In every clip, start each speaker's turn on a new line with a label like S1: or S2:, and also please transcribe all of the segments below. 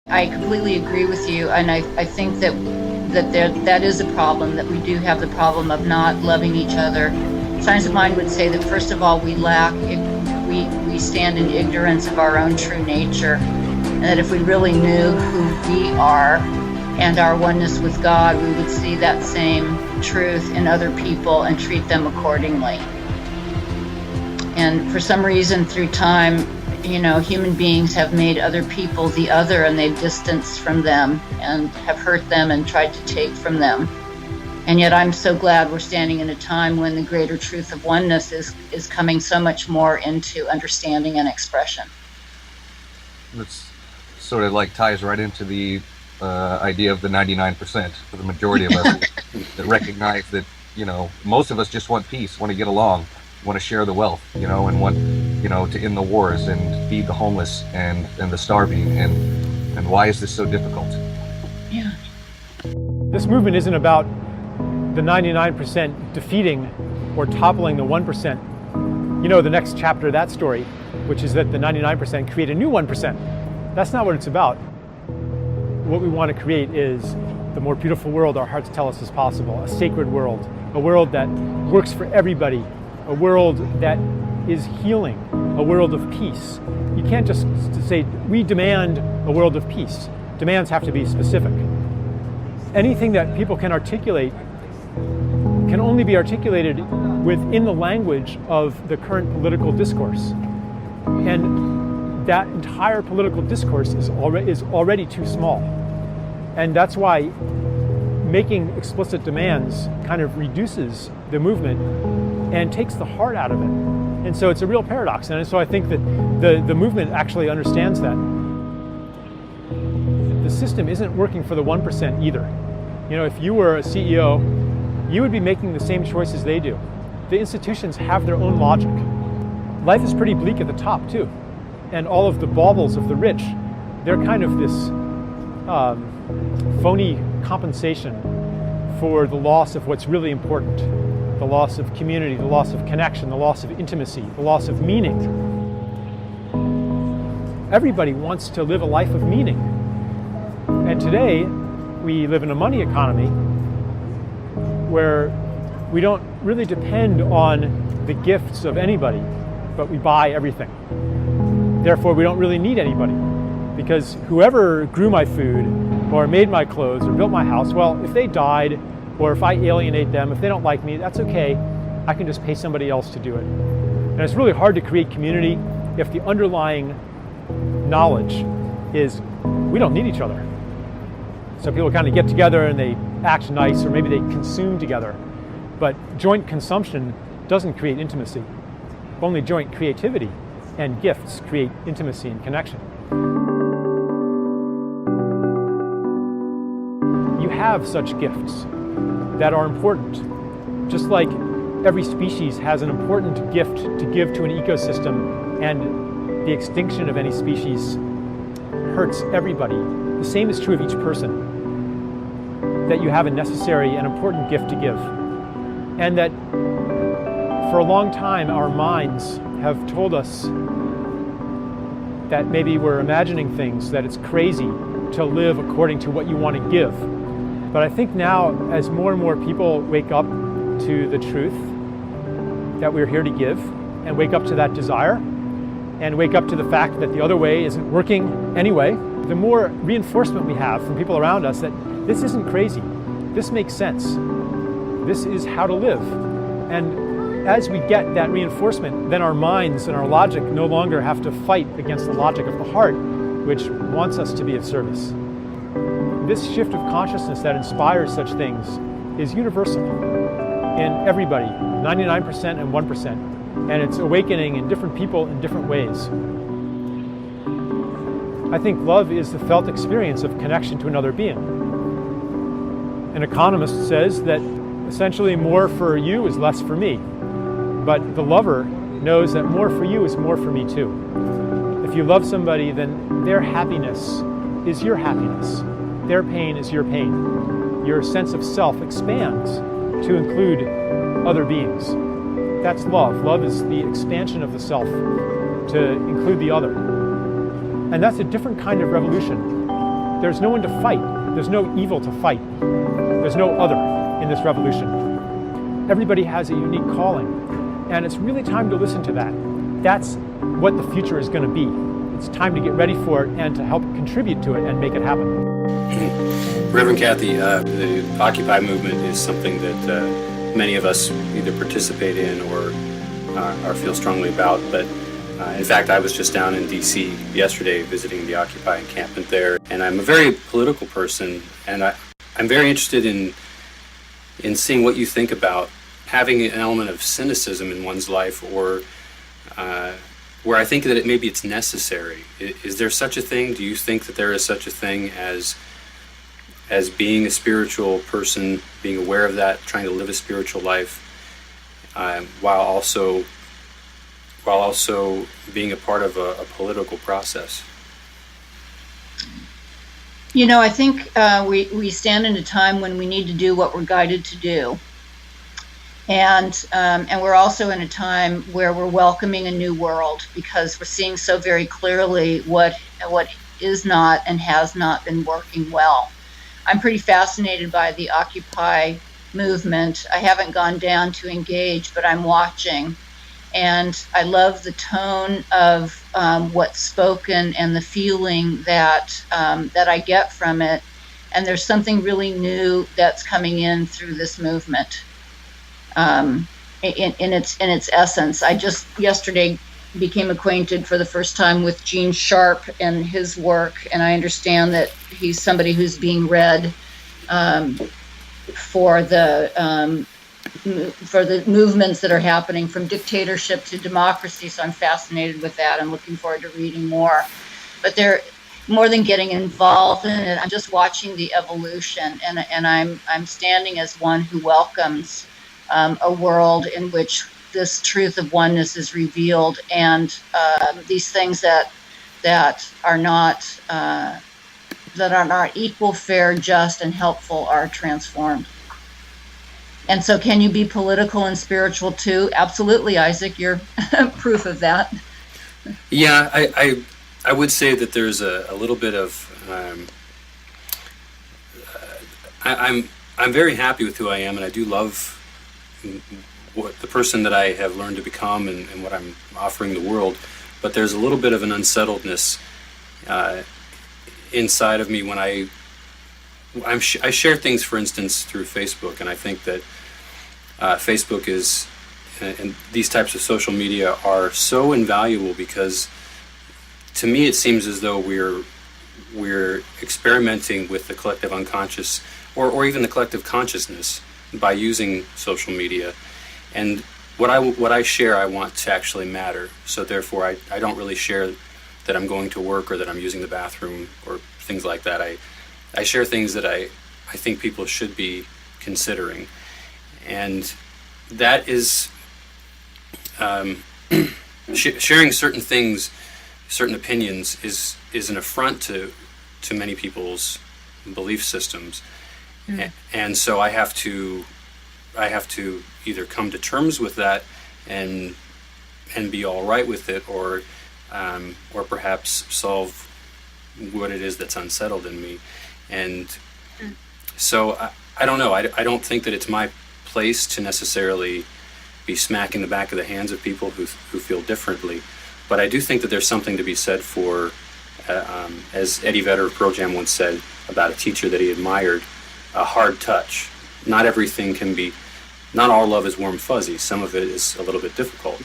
S1: I completely agree with you, and I think that is a problem, that we do have the problem of not loving each other. Science of Mind would say that first of all we stand in ignorance of our own true nature, and that if we really knew who we are and our oneness with God, we would see that same truth in other people and treat them accordingly. And for some reason through time, human beings have made other people the other, and they've distanced from them and have hurt them and tried to take from them. And yet I'm so glad we're standing in a time when the greater truth of oneness is coming so much more into understanding and expression.
S2: It's sort of like ties right into the idea of the 99% for the majority of us that recognize that, most of us just want peace, want to get along, want to share the wealth, and want, to end the wars and feed the homeless and the starving. And why is this so difficult?
S1: Yeah.
S3: This movement isn't about the 99% defeating or toppling the 1%. The next chapter of that story, which is that the 99% create a new 1%. That's not what it's about. What we want to create is the more beautiful world our hearts tell us is possible, a sacred world, a world that works for everybody, a world that is healing, a world of peace. You can't just say, we demand a world of peace. Demands have to be specific. Anything that people can articulate can only be articulated within the language of the current political discourse. And that entire political discourse is already too small. And that's why making explicit demands kind of reduces the movement and takes the heart out of it. And so it's a real paradox. And so I think that the movement actually understands that. The system isn't working for the 1% either. If you were a CEO, you would be making the same choices they do. The institutions have their own logic. Life is pretty bleak at the top too. And all of the baubles of the rich, they're kind of this phony compensation for the loss of what's really important. The loss of community, the loss of connection, the loss of intimacy, the loss of meaning. Everybody wants to live a life of meaning. And today, we live in a money economy where we don't really depend on the gifts of anybody, but we buy everything. Therefore, we don't really need anybody, because whoever grew my food or made my clothes or built my house, well, if they died or if I alienate them, if they don't like me, that's okay. I can just pay somebody else to do it. And it's really hard to create community if the underlying knowledge is we don't need each other. So people kind of get together and they act nice, or maybe they consume together. But joint consumption doesn't create intimacy. Only joint creativity and gifts create intimacy and connection. You have such gifts that are important. Just like every species has an important gift to give to an ecosystem, and the extinction of any species hurts everybody. The same is true of each person, that you have a necessary and important gift to give. And that for a long time our minds have told us that maybe we're imagining things, that it's crazy to live according to what you want to give. But I think now, as more and more people wake up to the truth that we're here to give, and wake up to that desire, and wake up to the fact that the other way isn't working anyway, the more reinforcement we have from people around us that this isn't crazy, this makes sense, this is how to live. And as we get that reinforcement, then our minds and our logic no longer have to fight against the logic of the heart, which wants us to be of service. This shift of consciousness that inspires such things is universal in everybody, 99% and 1%, and it's awakening in different people in different ways. I think love is the felt experience of connection to another being. An economist says that essentially more for you is less for me, but the lover knows that more for you is more for me too. If you love somebody, then their happiness is your happiness. Their pain is your pain. Your sense of self expands to include other beings. That's love. Love is the expansion of the self to include the other. And that's a different kind of revolution there's no one to fight. There's no evil to fight. There's no other in this revolution. Everybody has a unique calling, and it's really time to listen to that. That's what the future is going to be. It's time to get ready for it and to help contribute to it and make it happen.
S4: Reverend Kathy, the Occupy movement is something that many of us either participate in or feel strongly about. But in fact, I was just down in D.C. yesterday visiting the Occupy encampment there, and I'm a very political person, and I'm very interested in seeing what you think about having an element of cynicism in one's life, or where I think that maybe it's necessary. Is there such a thing? Do you think that there is such a thing as being a spiritual person, being aware of that, trying to live a spiritual life, while also being a part of a political process?
S1: You know, I think we stand in a time when we need to do what we're guided to do. And we're also in a time where we're welcoming a new world, because we're seeing so very clearly what is not and has not been working well. I'm pretty fascinated by the Occupy movement. I haven't gone down to engage, but I'm watching. And I love the tone of what's spoken and the feeling that I get from it. And there's something really new that's coming in through this movement. In its essence. I just yesterday became acquainted for the first time with Gene Sharp and his work, and I understand that he's somebody who's being read for the movements that are happening from dictatorship to democracy. So I'm fascinated with that. I'm looking forward to reading more. But they're more than getting involved in it. I'm just watching the evolution, and I'm standing as one who welcomes a world in which this truth of oneness is revealed, and these things that are not equal, fair, just, and helpful are transformed. And so, can you be political and spiritual too? Absolutely, Isaac. You're proof of that.
S4: Yeah, I would say that there's a little bit of I'm very happy with who I am, and I do love what the person that I have learned to become and what I'm offering the world. But there's a little bit of an unsettledness inside of me when I share things, for instance, through Facebook, and I think that Facebook is and these types of social media are so invaluable, because to me it seems as though we're experimenting with the collective unconscious or even the collective consciousness by using social media. And what I share, I want to actually matter. So therefore, I don't really share that I'm going to work or that I'm using the bathroom or things like that. I share things that I think people should be considering. And that is sharing certain things, certain opinions is an affront to many people's belief systems. Mm. And so I have to either come to terms with that and be all right with it, or perhaps solve what it is that's unsettled in me. And so I don't know. I don't think that it's my place to necessarily be smacking the back of the hands of people who feel differently. But I do think that there's something to be said for, as Eddie Vedder of Pearl Jam once said about a teacher that he admired, a hard touch. Not everything can be, not all love is warm fuzzy. Some of it is a little bit difficult.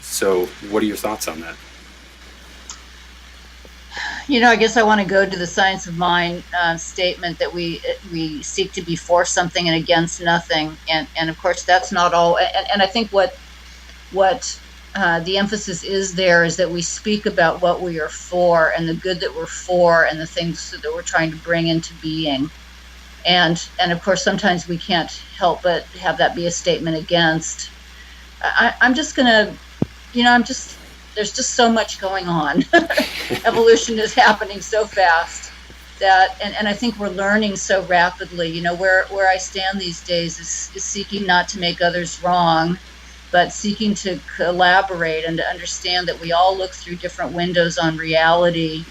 S4: So what are your thoughts on that?
S1: You know, I guess I want to go to the Science of Mind statement that we seek to be for something and against nothing. And of course, that's not all. And I think what the emphasis is there is that we speak about what we are for and the good that we're for and the things that we're trying to bring into being. And of course, sometimes we can't help but have that be a statement against. I'm just going to, there's just so much going on. Evolution is happening so fast that, and I think we're learning so rapidly. Where I stand these days is seeking not to make others wrong, but seeking to collaborate and to understand that we all look through different windows on reality,